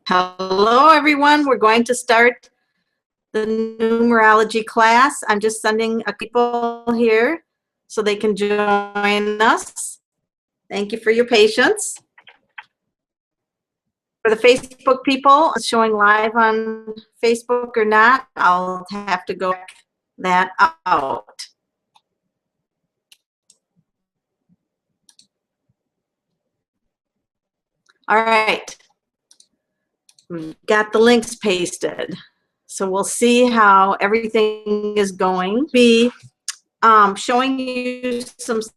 Hello, everyone. We're going to start the numerology class. I'm just sending a people here so they can join us. Thank you for your patience. For the Facebook people, showing live on Facebook or not, I'll have to go check that out. All right. We've got the links pasted. So we'll see how everything is going. Be showing you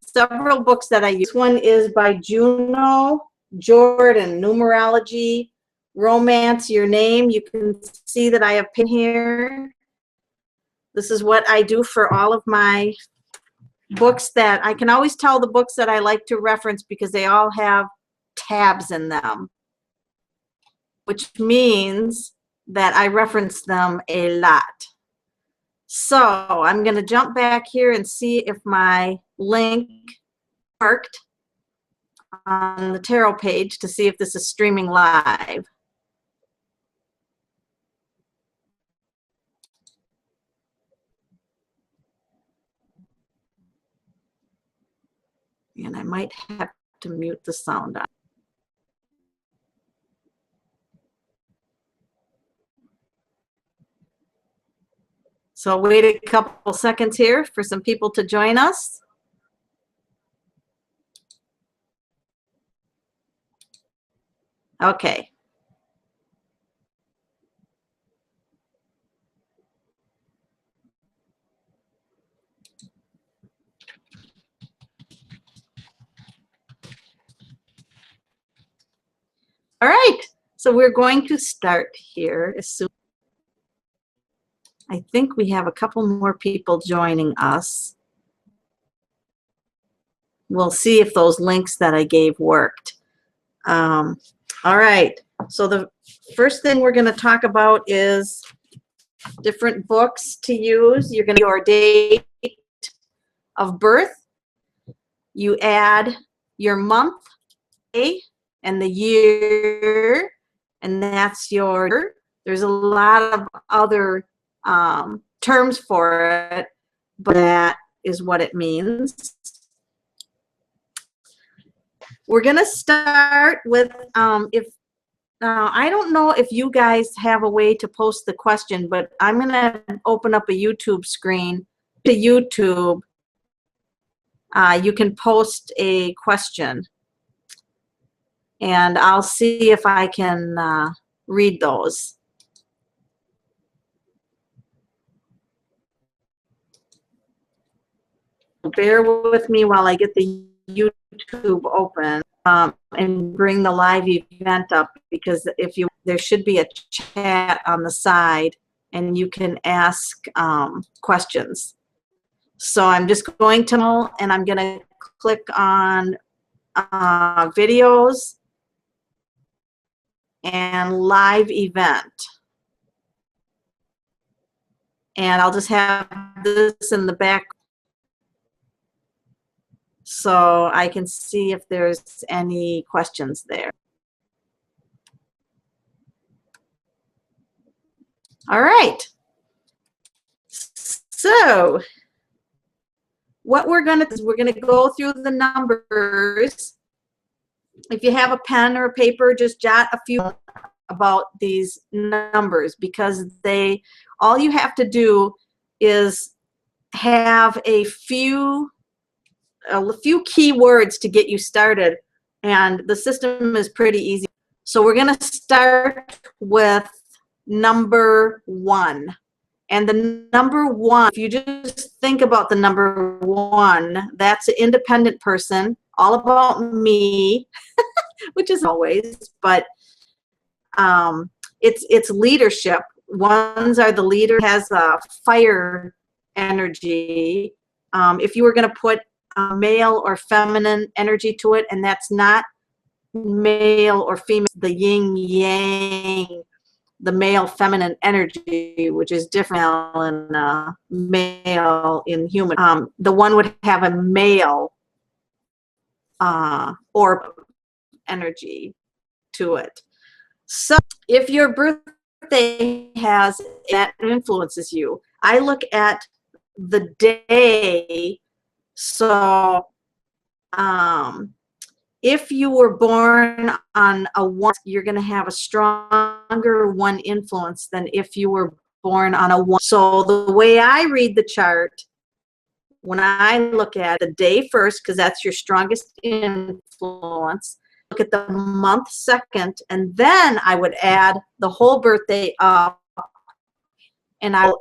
several books that I use. This one is by Juno Jordan, Numerology, Romance Your Name. You can see that I have pin here. This is what I do for all of my books that I can always tell the books that I like to reference because they all have tabs in them, which means that I reference them a lot. So I'm going to jump back here and see if my link worked on the tarot page to see if this is streaming live. And I might have to mute the sound on. So wait a couple seconds here for some people to join us. Okay. All right. So we're going to start here as soon. I think we have a couple more people joining us. We'll see if those links that I gave worked. All right. So the first thing we're going to talk about is different books to use. You're going to your date of birth. You add your month, day, and the year, and that's your. There's a lot of other terms for it, but that is what it means. We're going to start with I don't know if you guys have a way to post the question, but I'm going to open up a YouTube screen to YouTube. You can post a question, and I'll see if I can read those. Bear with me while I get the YouTube open and bring the live event up, because there should be a chat on the side and you can ask questions. So I'm just going to, and I'm going to click on videos and live event. And I'll just have this in the back so I can see if there's any questions there. All right. So what we're going to do is we're going to go through the numbers. If you have a pen or a paper, just jot a few about these numbers, because all you have to do is have a few key words to get you started, and the system is pretty easy. So we're going to start with number 1. And the number 1, if you just think about the number 1, that's an independent person, all about me, which is always, but it's leadership. Ones are the leader, has a fire energy. If you were going to put male or feminine energy to it, and that's not male or female, the yin yang, the male feminine energy, which is different in male in human. The one would have a male or energy to it. So if your birthday has that influences you, I look at the day. So if you were born on a 1, you're going to have a stronger 1 influence than if you were born on a 1. So the way I read the chart, when I look at the day first, because that's your strongest influence, look at the month second, and then I would add the whole birthday up, and that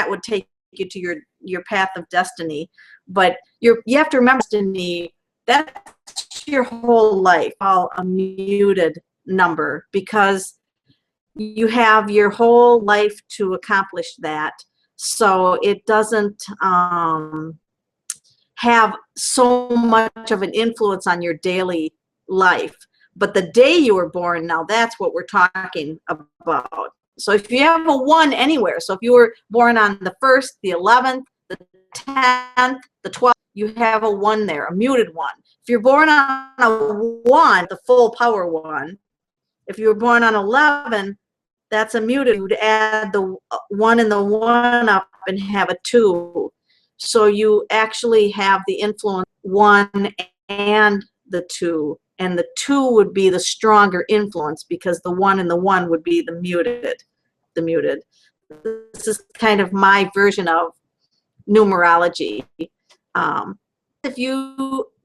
would take you to your path of destiny. But you have to remember, destiny, that's your whole life, all a muted number, because you have your whole life to accomplish that. So it doesn't have so much of an influence on your daily life. But the day you were born, now that's what we're talking about. So if you have a 1 anywhere, so if you were born on the 1st, the 11th, the 10th, the 12th, you have a 1 there, a muted 1. If you're born on a 1, the full power 1, if you were born on 11, that's a muted. You would add the 1 and the 1 up and have a 2. So you actually have the influence 1 and the 2. And the 2 would be the stronger influence, because the 1 and the 1 would be the muted. This is kind of my version of numerology.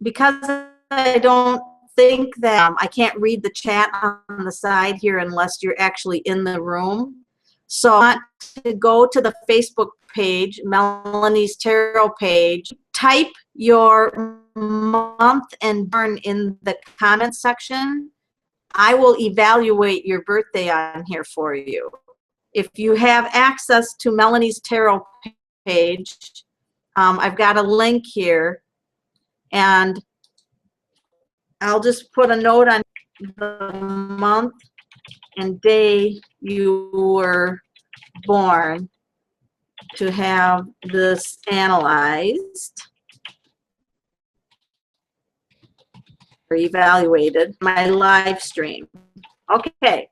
Because I don't think that I can't read the chat on the side here unless you're actually in the room. So I want to go to the Facebook page, Melanie's Tarot page, type your month and burn in the comment section. I will evaluate your birthday on here for you. If you have access to Melanie's Tarot page, I've got a link here, and I'll just put a note on the month and day you were born to have this analyzed or evaluated my live stream. Okay,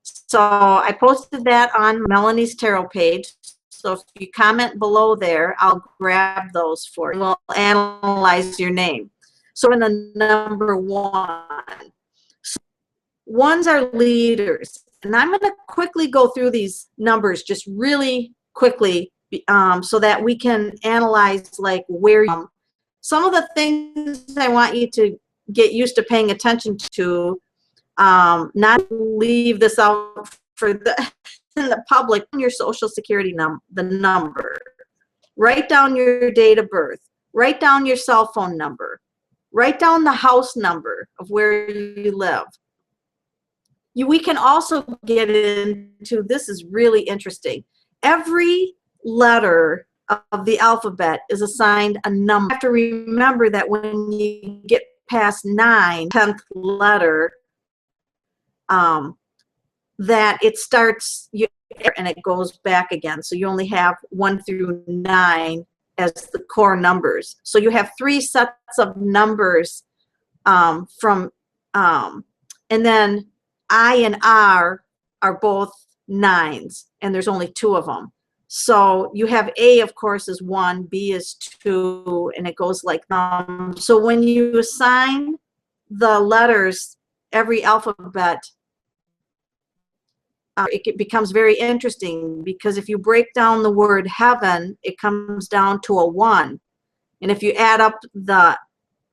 so I posted that on Melanie's Tarot page. So if you comment below there, I'll grab those for you. We'll analyze your name. So in the number 1, so 1s are leaders, and I'm going to quickly go through these numbers just really quickly, so that we can analyze like where some of the things I want you to get used to paying attention to. Not leave this out for the public. Your social security the number. Write down your date of birth. Write down your cell phone number. Write down the house number of where you live. We can also get into, this is really interesting. Every letter of the alphabet is assigned a number. You have to remember that when you get past 9, 10th letter, that it starts and it goes back again. So you only have 1 through 9 as the core numbers. So you have 3 sets of numbers and then I and R are both 9s, and there's only 2 of them. So you have A, of course, is 1, B is 2, and it goes like so when you assign the letters, every alphabet, it becomes very interesting, because if you break down the word heaven, it comes down to a 1. And if you add up the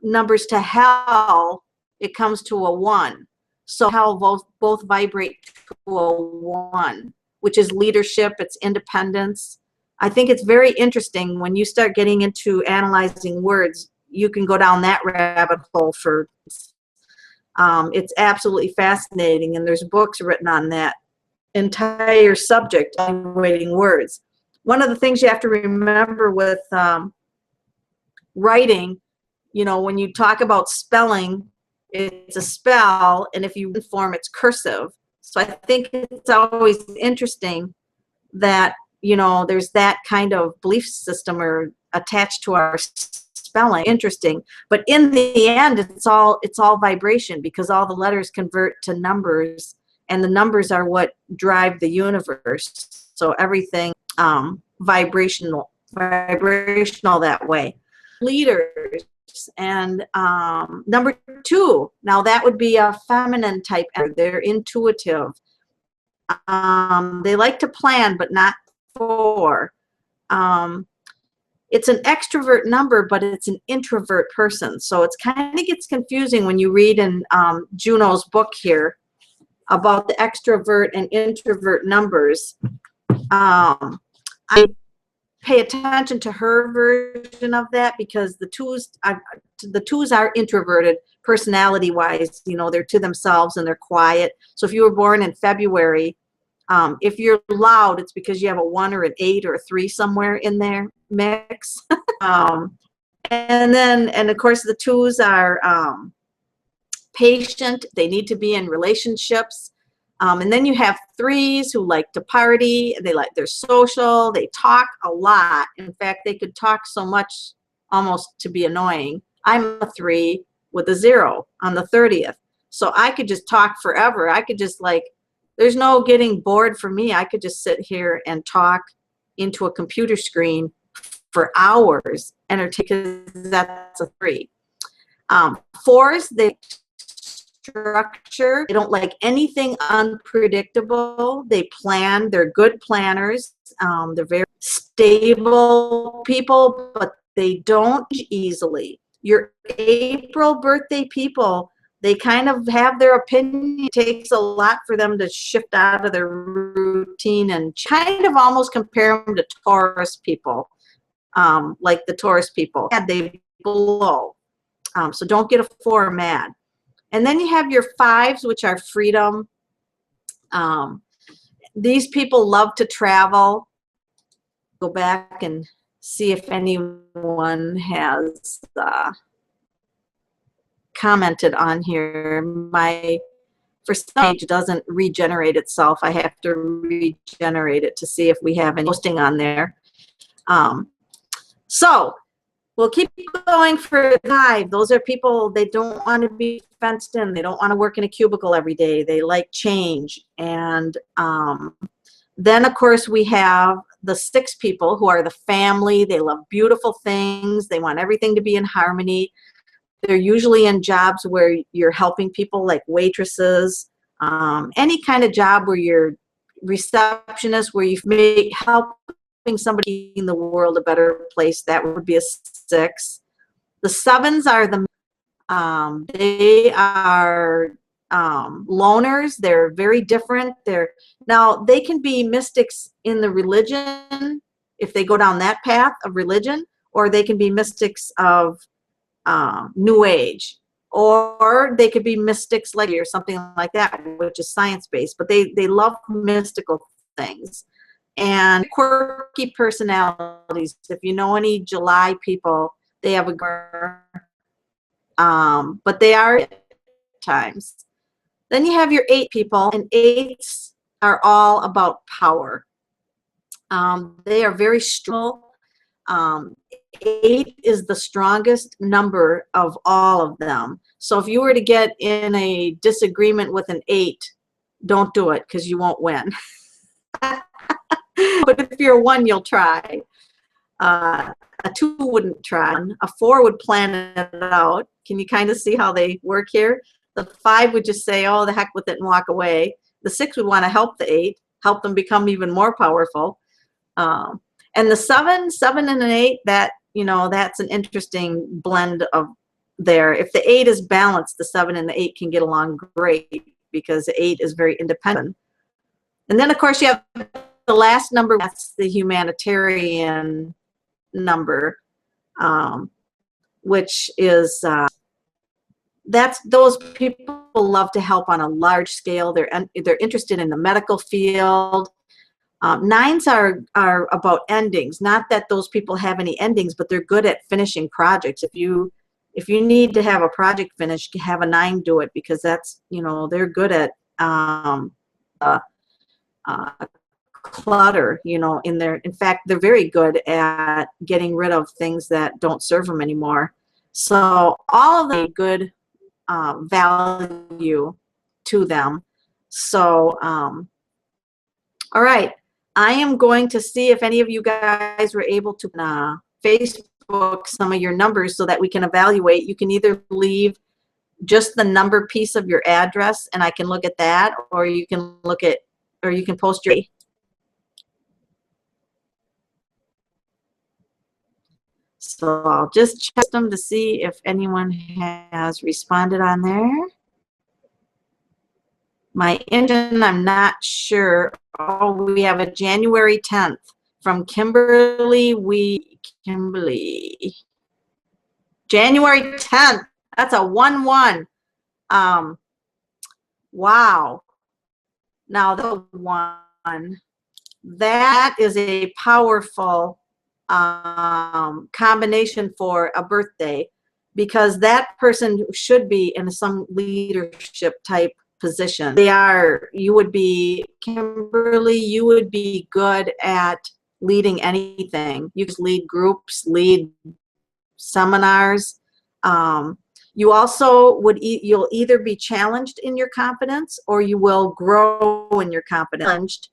numbers to hell, it comes to a 1. So hell both vibrate to a 1, which is leadership, it's independence. I think it's very interesting when you start getting into analyzing words. You can go down that rabbit hole for it's absolutely fascinating, and there's books written on that entire subject, evaluating words. One of the things you have to remember with writing, when you talk about spelling, it's a spell, and if you form, it's cursive. So I think it's always interesting that there's that kind of belief system or attached to our spelling. Interesting. But in the end, it's all vibration, because all the letters convert to numbers, and the numbers are what drive the universe. So everything vibrational that way. Leaders. And number 2, now that would be a feminine type. They're intuitive. They like to plan, but not for. It's an extrovert number, but it's an introvert person. So it's kind of gets confusing when you read in Juno's book here about the extrovert and introvert numbers. I pay attention to her version of that, because the twos are introverted personality wise. You know, they're to themselves and they're quiet. So if you were born in February, if you're loud, it's because you have a 1 or an 8 or a 3 somewhere in there mix. And of course the twos are patient. They need to be in relationships. And then you have 3s who like to party. They're social. They talk a lot. In fact, they could talk so much almost to be annoying. I'm a 3 with a 0 on the 30th. So I could just talk forever. I could just there's no getting bored for me. I could just sit here and talk into a computer screen for hours, because that's a 3. 4s, they structure. They don't like anything unpredictable. They plan. They're good planners. They're very stable people, but they don't easily. Your April birthday people, they kind of have their opinion. It takes a lot for them to shift out of their routine, and kind of almost compare them to Taurus people, like the Taurus people. They blow. So don't get a 4 mad. And then you have your 5s, which are freedom. These people love to travel. Go back and see if anyone has commented on here. My for some page doesn't regenerate itself. I have to regenerate it to see if we have any posting on there. So we'll keep going for 5. Those are people, they don't want to be fenced in. They don't want to work in a cubicle every day. They like change. And then, of course, we have the 6 people who are the family. They love beautiful things. They want everything to be in harmony. They're usually in jobs where you're helping people, like waitresses, any kind of job where you're receptionist, where you may help somebody in the world a better place. That would be a 6. The 7s are they are loners. They're very different. Now they can be mystics in the religion if they go down that path of religion, or they can be mystics of New Age, or they could be mystics like or something like that, which is science-based. But they love mystical things. And quirky personalities. If you know any July people, they have but they are at times. Then you have your 8 people, and 8s are all about power. They are very strong. 8 is the strongest number of all of them. So if you were to get in a disagreement with an 8, don't do it, because you won't win. But if you're a 1, you'll try. A 2 wouldn't try. A 4 would plan it out. Can you kind of see how they work here? The 5 would just say, oh, the heck with it, and walk away. The 6 would want to help the 8, help them become even more powerful. And the 7 and an 8, that, that's an interesting blend of there. If the 8 is balanced, the 7 and the 8 can get along great, because the 8 is very independent. And then, of course, you have the last number. That's the humanitarian number, which is those people love to help on a large scale. They're interested in the medical field. 9s are about endings. Not that those people have any endings, but they're good at finishing projects. If you need to have a project finished, have a 9 do it, because that's, they're good at clutter, you know, in there. In fact, they're very good at getting rid of things that don't serve them anymore. So all of the good value to them. So, all right. I am going to see if any of you guys were able to Facebook some of your numbers so that we can evaluate. You can either leave just the number piece of your address and I can look at that, or you can look at, or you can post your. So I'll just check them to see if anyone has responded on there. My engine, I'm not sure. Oh, we have a January 10th from Kimberly. Kimberly. January 10th. That's a 1-1. Wow. Now the one, that is a powerful combination for a birthday, because that person should be in some leadership type position. They are, you would be, Kimberly, you would be good at leading anything. You just lead groups, lead seminars. You also would, you'll either be challenged in your confidence or you will grow in your confidence,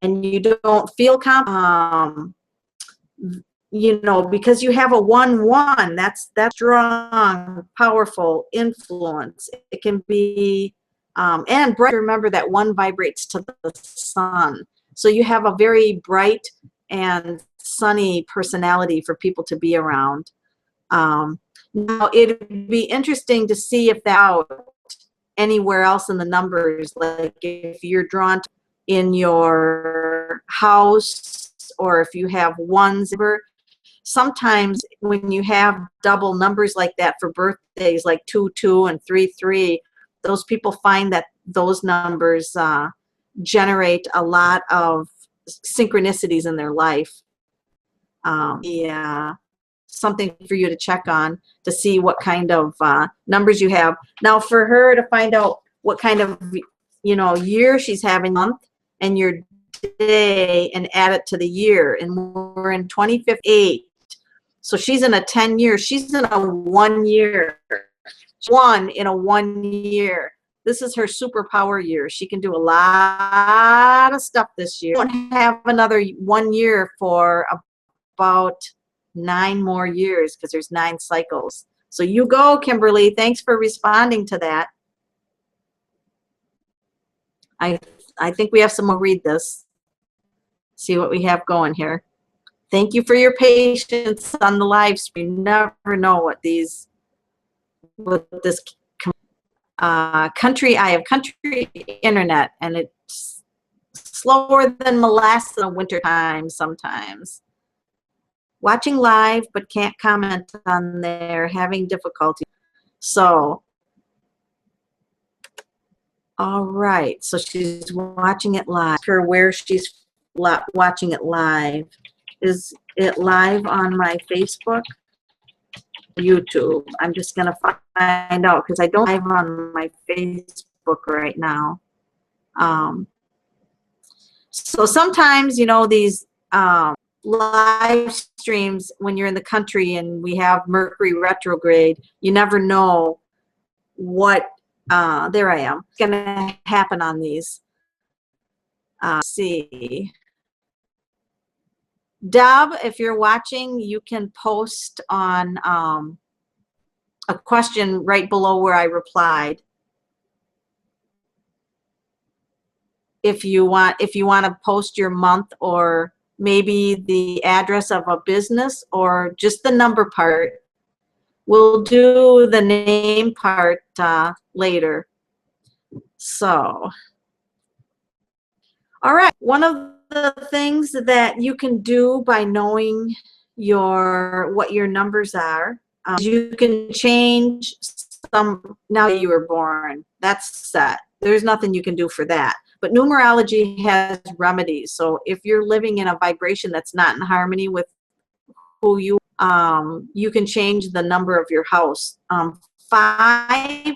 and you don't feel confident. You know, because you have a 1-1, that's strong, powerful influence. It can be, and bright. Remember that 1 vibrates to the sun. So you have a very bright and sunny personality for people to be around. Now, it'd be interesting to see if that out anywhere else in the numbers, like if you're drawn to in your house, or if you have ones. Sometimes when you have double numbers like that for birthdays, like 2-2 and 3-3, those people find that those numbers generate a lot of synchronicities in their life. Yeah, something for you to check on to see what kind of numbers you have. Now, for her to find out what kind of, you know, year she's having, month and your day, and add it to the year, and we're in 2058. So she's in a 10 year. She's in a 1 year. 1 in a 1 year. This is her superpower year. She can do a lot of stuff this year. We won't have another 1 year for about 9 more years, because there's 9 cycles. So you go, Kimberly. Thanks for responding to that. I think we have some more. Read this. See what we have going here. Thank you for your patience on the live stream. You never know what these, with this country. I have country internet, and it's slower than molasses in the winter time sometimes. Watching live, but can't comment on there. Having difficulty. So, all right. So she's watching it live. Her where she's watching it live. Is it live on my Facebook? YouTube. I'm just going to find out, because I don't live on my Facebook right now. So sometimes, you know, these live streams, when you're in the country and we have Mercury retrograde, you never know what, there I am, going to happen on these. See. Deb, if you're watching, you can post on a question right below where I replied. If you want to post your month, or maybe the address of a business, or just the number part. We'll do the name part later. So, all right. One of the things that you can do by knowing what your numbers are, you can change some. Now you were born, that's set. There's nothing you can do for that. But numerology has remedies. So if you're living in a vibration that's not in harmony with who you can change the number of your house. 5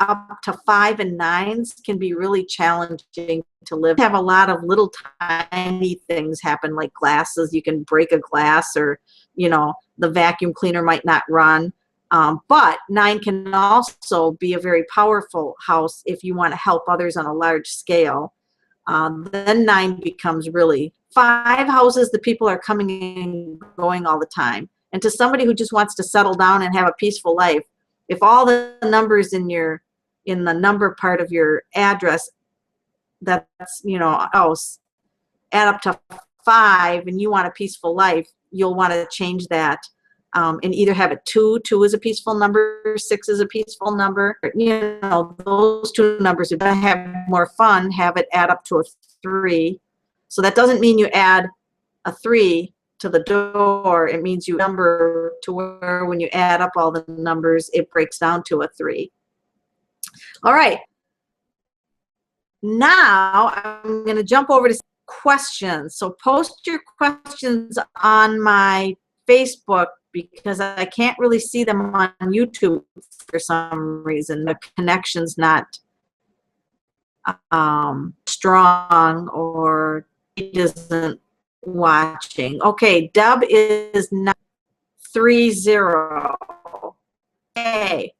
up to 5 and 9s can be really challenging to live. Have a lot of little tiny things happen, like glasses. You can break a glass, or the vacuum cleaner might not run. But 9 can also be a very powerful house if you want to help others on a large scale. Then 9 becomes really 5 houses. The people are coming and going all the time. And to somebody who just wants to settle down and have a peaceful life, if all the numbers in the number part of your address, that's house, add up to 5, and you want a peaceful life, you'll want to change that, and either have it 2 is a peaceful number, 6 is a peaceful number. Those two numbers are going to have more fun. Have it add up to a 3. So that doesn't mean you add a 3 to the door. It means you number to where when you add up all the numbers, it breaks down to a 3. All right. Now I'm going to jump over to questions. So post your questions on my Facebook, because I can't really see them on YouTube for some reason. The connection's not strong, or it isn't watching. Okay, Deb is 930. Okay.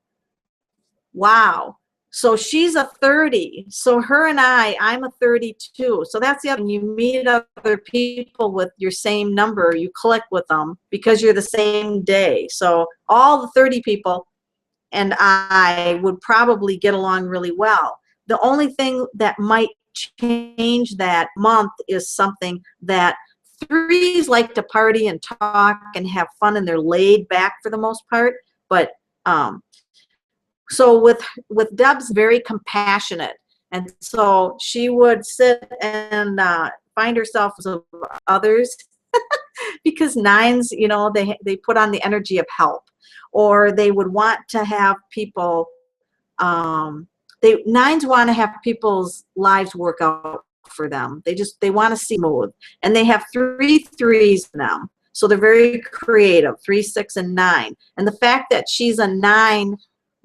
Wow. So she's a 30. So her and I'm a 32. So that's the other thing. You meet other people with your same number, you click with them because you're the same day. So all the 30 people and I would probably get along really well. The only thing that might change that month is something that 3s like to party and talk and have fun, and they're laid back for the most part. But so with Deb's very compassionate, and so she would sit and find herself with others because 9s, they put on the energy of help, or they would want to have people. 9s want to have people's lives work out for them. They want to see smooth, and they have 3 3s in them, so they're very creative. 3, 6, and 9, and the fact that she's a 9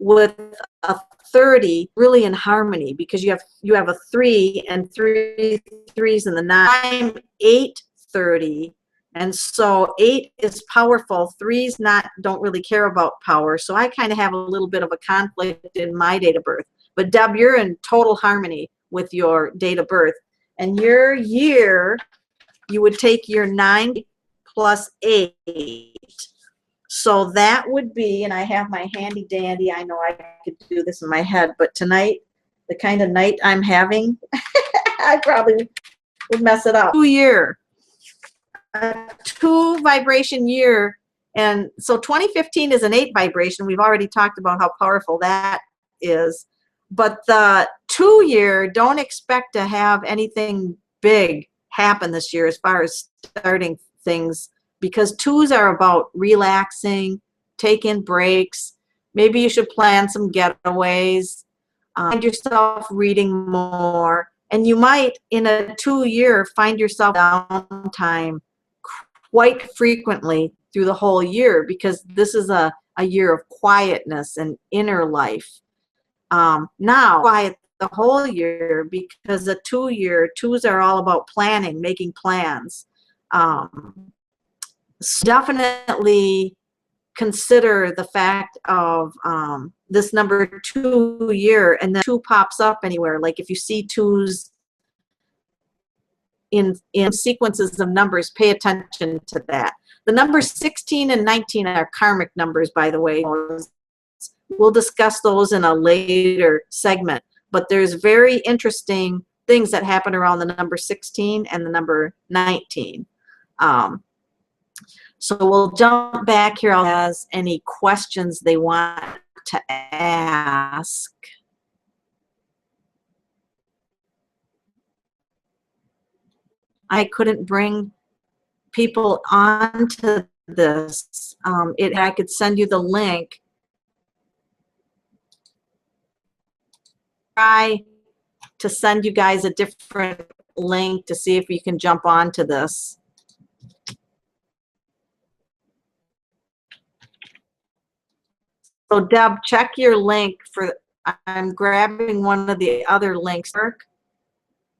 with a 30 really in harmony, because you have a 3 and 3 3s in the 9, 8, 30, and so 8 is powerful. 3s don't really care about power, so I kind of have a little bit of a conflict in my date of birth. But Deb, you're in total harmony with your date of birth, and your year, you would take your 9 plus 8. So that would be, and I have my handy dandy, I know I could do this in my head, but tonight, the kind of night I'm having, I probably would mess it up. 2 year, a 2 vibration year, and so 2015 is an 8 vibration. We've already talked about how powerful that is. But the 2 year, don't expect to have anything big happen this year as far as starting things, because 2s are about relaxing, taking breaks. Maybe you should plan some getaways, find yourself reading more, and you might, in a 2 year, find yourself downtime quite frequently through the whole year, because this is a year of quietness and inner life. Now, quiet the whole year, because a 2 year, 2s are all about planning, making plans. Definitely consider the fact of this number 2 year, and then 2 pops up anywhere. Like if you see 2s in sequences of numbers, pay attention to that. The numbers 16 and 19 are karmic numbers, by the way. We'll discuss those in a later segment, but there's very interesting things that happen around the number 16 and the number 19. So we'll jump back here. Has any questions they want to ask? I couldn't bring people onto this. I could send you the link. Try to send you guys a different link to see if you can jump onto this. So Deb, check your link I'm grabbing one of the other links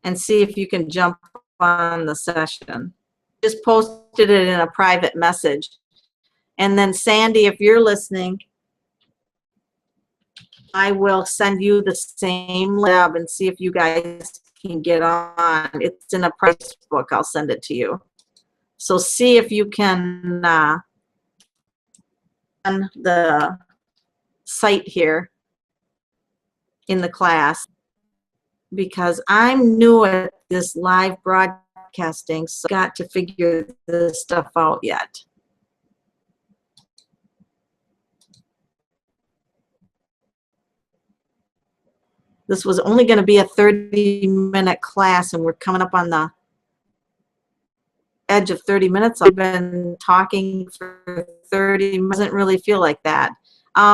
and see if you can jump on the session. Just posted it in a private message. And then Sandy, if you're listening, I will send you the same lab and see if you guys can get on. It's in a price book. I'll send it to you. So see if you can on the site here in the class, because I'm new at this live broadcasting, so I got to figure this stuff out yet. This was only going to be a 30-minute class, and we're coming up on the edge of 30 minutes. I've been talking for 30 minutes. Doesn't really feel like that.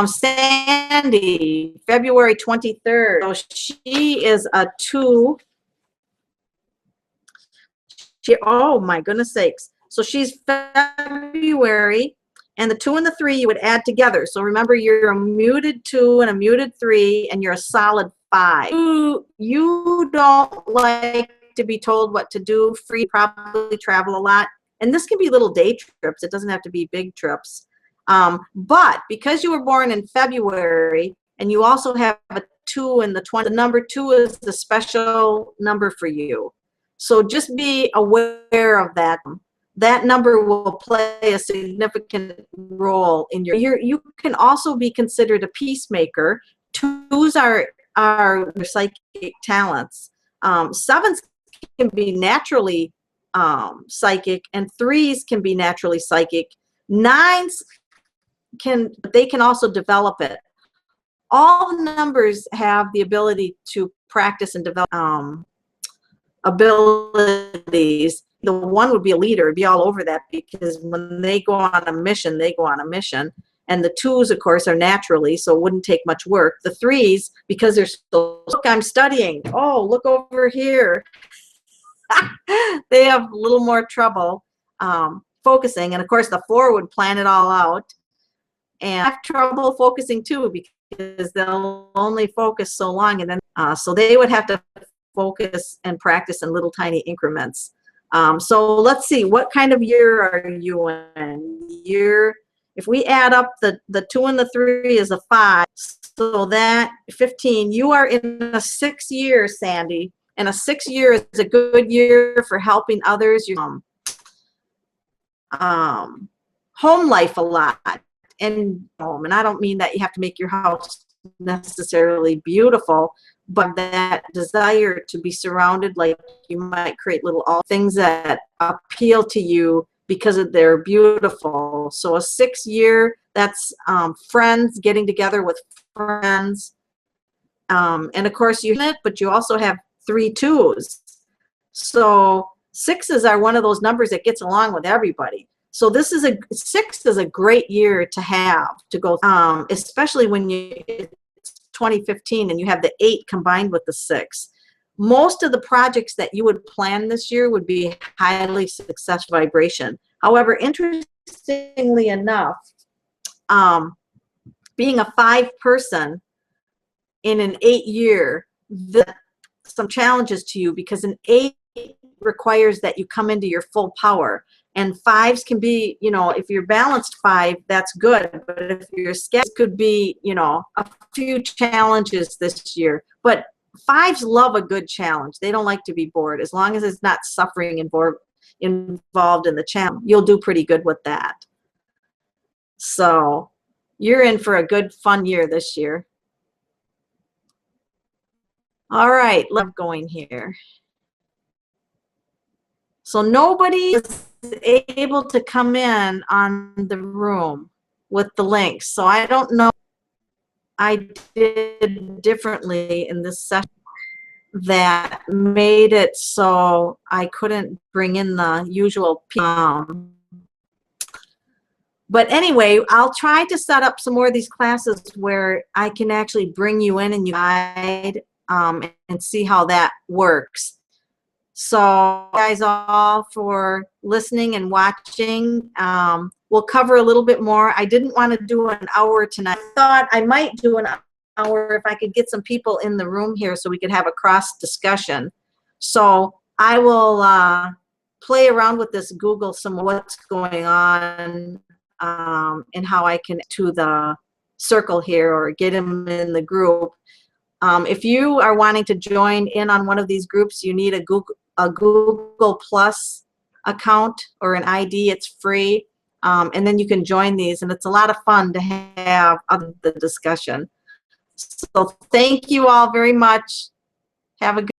Sandy, February 23rd. So she is a 2. Oh my goodness sakes. So she's February, and the 2 and the 3 you would add together. So remember, you're a muted 2 and a muted 3, and you're a solid 5. You don't like to be told what to do. Free, probably travel a lot. And this can be little day trips. It doesn't have to be big trips. But because you were born in February, and you also have a 2 in the 20, the number 2 is the special number for you. So just be aware of that. That number will play a significant role in your. You can also be considered a peacemaker. 2s are psychic talents. 7s can be naturally psychic, and 3s can be naturally psychic. 9s can also develop it. All the numbers have the ability to practice and develop abilities. The 1 would be a leader, be all over that, because when they go on a mission, they go on a mission. And the 2s, of course, are naturally, so it wouldn't take much work. The 3s, because they're so, look, I'm studying. Oh, look over here. They have a little more trouble focusing. And of course, the 4 would plan it all out and have trouble focusing too, because they'll only focus so long, and then so they would have to focus and practice in little tiny increments. So let's see, what kind of year are you in? If we add up the 2 and the 3 is a 5, so that 15, you are in a 6 year, Sandy, and a 6 year is a good year for helping others. Home life a lot, and I don't mean that you have to make your house necessarily beautiful, but that desire to be surrounded, like you might create little things that appeal to you because they're beautiful. So a 6 year, that's friends, getting together with friends. And of course but you also have 3 2s. So 6s are one of those numbers that gets along with everybody. So 6 is a great year to have, to go, especially when it's 2015 and you have the 8 combined with the 6. Most of the projects that you would plan this year would be highly successful vibration. However, interestingly enough, being a 5 person in an 8 year, some challenges to you, because an 8 requires that you come into your full power. And 5s can be, if you're balanced 5, that's good. But if you're scattered, could be, a few challenges this year. But 5s love a good challenge. They don't like to be bored. As long as it's not suffering involved in the challenge, you'll do pretty good with that. So you're in for a good, fun year this year. All right, let's going here. So nobody is able to come in on the room with the links. So I don't know. I did differently in this session that made it so I couldn't bring in the usual but anyway, I'll try to set up some more of these classes where I can actually bring you in and you guide and see how that works. So guys all for listening and watching. We'll cover a little bit more. I didn't want to do an hour tonight. I thought I might do an or if I could get some people in the room here so we could have a cross discussion. So I will play around with this, Google some what's going on, and how I can to the circle here or get them in the group. If you are wanting to join in on one of these groups, you need a Google Plus account or an ID. It's free. And then you can join these, and it's a lot of fun to have the discussion. So thank you all very much. Have a good